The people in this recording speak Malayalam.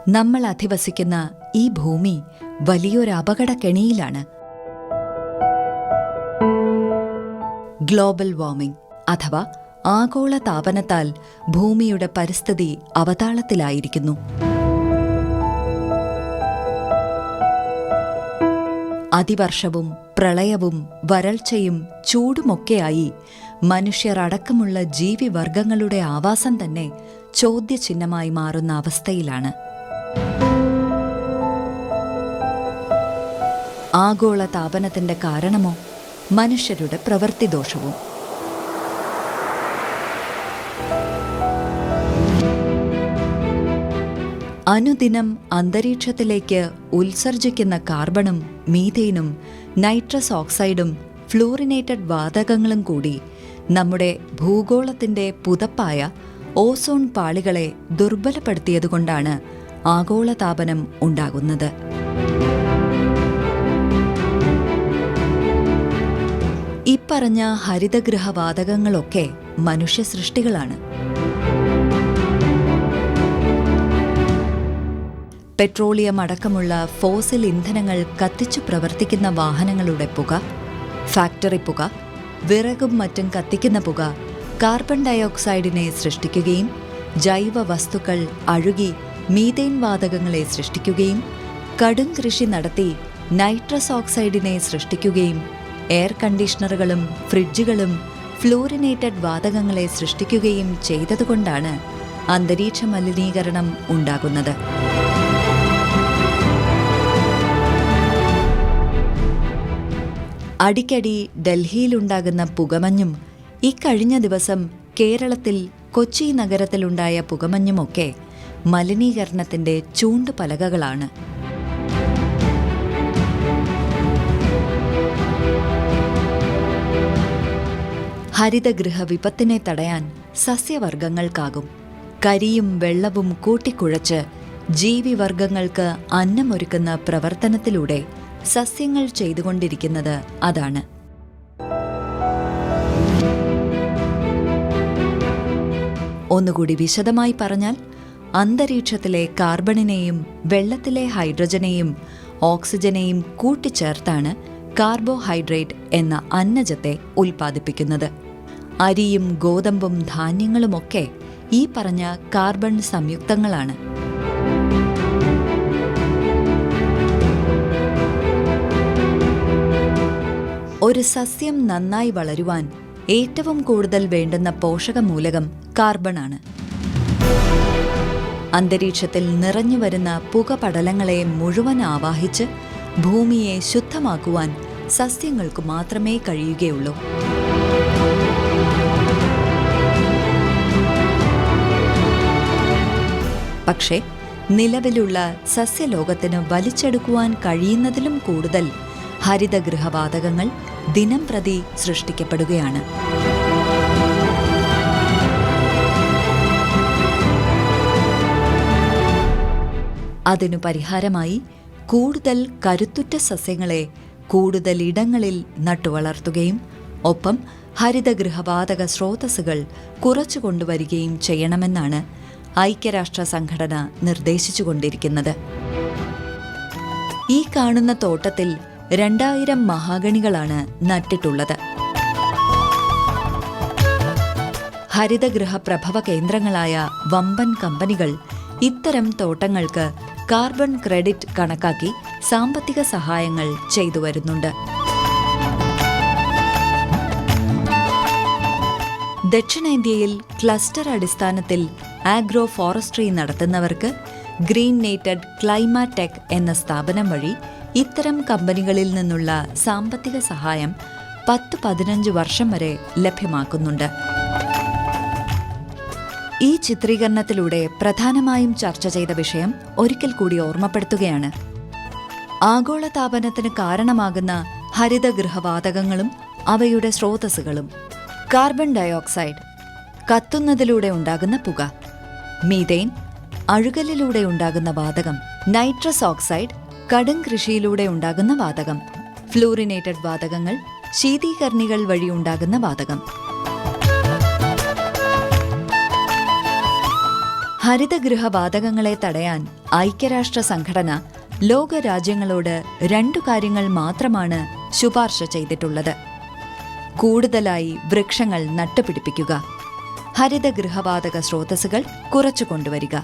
നമ്മൾ അധിവസിക്കുന്ന ഈ ഭൂമി വലിയൊരു അപകടക്കെണിയിലാണ്. ഗ്ലോബൽ വാർമിംഗ് അഥവാ ആഗോള താപനത്താൽ ഭൂമിയുടെ പരിസ്ഥിതി അവതാളത്തിലായിരിക്കുന്നു. അതിവർഷവും പ്രളയവും വരൾച്ചയും ചൂടുമൊക്കെയായി മനുഷ്യർ അടക്കമുള്ള ജീവിവർഗങ്ങളുടെ ആവാസം തന്നെ ചോദ്യചിഹ്നമായി മാറുന്ന അവസ്ഥയിലാണ്. ആഗോള താപനത്തിന്റെ കാരണമോ മനുഷ്യരുടെ പ്രവൃത്തിദോഷവും. അനുദിനം അന്തരീക്ഷത്തിലേക്ക് ഉത്സർജിക്കുന്ന കാർബണും മീഥേനും നൈട്രസ് ഓക്സൈഡും ഫ്ലൂറിനേറ്റഡ് വാതകങ്ങളും കൂടി നമ്മുടെ ഭൂഗോളത്തിന്റെ പുതപ്പായ ഓസോൺ പാളികളെ ദുർബലപ്പെടുത്തിയതുകൊണ്ടാണ് ആഗോളതാപനം ഉണ്ടാകുന്നത്. ഇപ്പറഞ്ഞ ഹരിതഗൃഹവാതകങ്ങളൊക്കെ മനുഷ്യ സൃഷ്ടികളാണ്. പെട്രോളിയം അടക്കമുള്ള ഫോസിൽ ഇന്ധനങ്ങൾ കത്തിച്ചു പ്രവർത്തിക്കുന്ന വാഹനങ്ങളുടെ പുക, ഫാക്ടറി പുക, വിറകും മറ്റും കത്തിക്കുന്ന പുക കാർബൺ ഡയോക്സൈഡിനെ സൃഷ്ടിക്കുകയും ജൈവ വസ്തുക്കൾ അഴുകി മീഥേൻ വാതകങ്ങളെ സൃഷ്ടിക്കുകയും കടും കൃഷി നടത്തി നൈട്രസ് ഓക്സൈഡിനെ സൃഷ്ടിക്കുകയും എയർ കണ്ടീഷണറുകളും ഫ്രിഡ്ജുകളും ഫ്ലൂറിനേറ്റഡ് വാതകങ്ങളെ സൃഷ്ടിക്കുകയും ചെയ്തതുകൊണ്ടാണ് അന്തരീക്ഷ മലിനീകരണം ഉണ്ടാകുന്നത്. അടിക്കടി ഡൽഹിയിലുണ്ടാകുന്ന പുകമഞ്ഞും ഇക്കഴിഞ്ഞ ദിവസം കേരളത്തിൽ കൊച്ചി നഗരത്തിലുണ്ടായ പുകമഞ്ഞുമൊക്കെ മലിനീകരണത്തിന്റെ ചൂണ്ടുപലകകളാണ്. ഹരിതഗൃഹ വിപത്തിനെ തടയാൻ സസ്യവർഗങ്ങൾക്കാകും. കരിയും വെള്ളവും കൂട്ടിക്കുഴച്ച് ജീവിവർഗങ്ങൾക്ക് അന്നമൊരുക്കുന്ന പ്രവർത്തനത്തിലൂടെ സസ്യങ്ങൾ ചെയ്തുകൊണ്ടിരിക്കുന്നത് അതാണ്. ഒന്നുകൂടി വിശദമായി പറഞ്ഞാൽ, അന്തരീക്ഷത്തിലെ കാർബണിനെയും വെള്ളത്തിലെ ഹൈഡ്രജനെയും ഓക്സിജനെയും കൂട്ടിച്ചേർത്താണ് കാർബോഹൈഡ്രേറ്റ് എന്ന അന്നജത്തെ ഉൽപ്പാദിപ്പിക്കുന്നത്. അരിയും ഗോതമ്പും ധാന്യങ്ങളുമൊക്കെ ഈ പറഞ്ഞ കാർബൺ സംയുക്തങ്ങളാണ്. ഒരു സസ്യം നന്നായി വളരുവാൻ ഏറ്റവും കൂടുതൽ വേണ്ടുന്ന പോഷകമൂലകം കാർബണാണ്. അന്തരീക്ഷത്തിൽ നിറഞ്ഞുവരുന്ന പുകപടലങ്ങളെ മുഴുവൻ ആവാഹിച്ച് ഭൂമിയെ ശുദ്ധമാക്കുവാൻ സസ്യങ്ങൾക്ക് മാത്രമേ കഴിയുകയുള്ളൂ. പക്ഷേ നിലവിലുള്ള സസ്യലോകത്തിന് വലിച്ചെടുക്കുവാൻ കഴിയുന്നതിലും കൂടുതൽ ഹരിതഗൃഹവാതകങ്ങൾ ദിനംപ്രതി സൃഷ്ടിക്കപ്പെടുകയാണ്. അതിനു പരിഹാരമായി കൂടുതൽ കരുത്തുറ്റ സസ്യങ്ങളെ കൂടുതൽ ഇടങ്ങളിൽ നട്ടുവളർത്തുകയും ഒപ്പം ഹരിതഗൃഹവാതക സ്രോതസ്സുകൾ കുറച്ചുകൊണ്ടുവരികയും ചെയ്യണമെന്നാണ് ഐക്യരാഷ്ട്ര സംഘടന നിർദ്ദേശിച്ചുകൊണ്ടിരിക്കുന്നത്. ഈ കാണുന്ന തോട്ടത്തിൽ 2000 മഹാഗണികളാണ് നട്ടിട്ടുള്ളത്. ഹരിതഗൃഹ പ്രഭവ കേന്ദ്രങ്ങളായ വമ്പൻ കമ്പനികൾ ഇത്തരം തോട്ടങ്ങൾക്ക് കാർബൺ ക്രെഡിറ്റ് കണക്കാക്കി സാമ്പത്തിക സഹായങ്ങൾ ചെയ്തു വരുന്നുണ്ട്. ദക്ഷിണേന്ത്യയിൽ ക്ലസ്റ്റർ അടിസ്ഥാനത്തിൽ ആഗ്രോ ഫോറസ്ട്രി നടത്തുന്നവർക്ക് ഗ്രീൻ നേറ്റഡ് ക്ലൈമാടെക് എന്ന സ്ഥാപനം വഴി ഇത്തരം കമ്പനികളിൽ നിന്നുള്ള സാമ്പത്തിക സഹായം 10-15 വർഷം വരെ ലഭ്യമാക്കുന്നുണ്ട്. ഈ ചിത്രീകരണത്തിലൂടെ പ്രധാനമായും ചർച്ച ചെയ്ത വിഷയം ഒരിക്കൽ കൂടി ഓർമ്മപ്പെടുത്തുകയാണ്. ആഗോളതാപനത്തിന് കാരണമാകുന്ന ഹരിതഗൃഹവാതകങ്ങളും അവയുടെ സ്രോതസ്സുകളും. കാർബൺ ഡയോക്സൈഡ്, കത്തുന്നതിലൂടെ ഉണ്ടാകുന്ന പുക; മീഥേൻ, അഴുകലിലൂടെ ഉണ്ടാകുന്ന വാതകം; നൈട്രസ് ഓക്സൈഡ്, കടും കൃഷിയിലൂടെ ഉണ്ടാകുന്ന വാതകം; ഫ്ലൂറിനേറ്റഡ് വാതകങ്ങൾ, ശീതീകരണികൾ വഴി ഉണ്ടാകുന്ന വാതകം. ഹരിതഗൃഹവാതകങ്ങളെ തടയാൻ ഐക്യരാഷ്ട്ര സംഘടന ലോകരാജ്യങ്ങളോട് 2 കാര്യങ്ങൾ മാത്രമാണ് ശുപാർശ ചെയ്തിട്ടുള്ളത്. കൂടുതലായി വൃക്ഷങ്ങൾ നട്ടുപിടിപ്പിക്കുക, ഹരിതഗൃഹവാതക സ്രോതസ്സുകൾ കുറച്ചു കൊണ്ടുവരിക.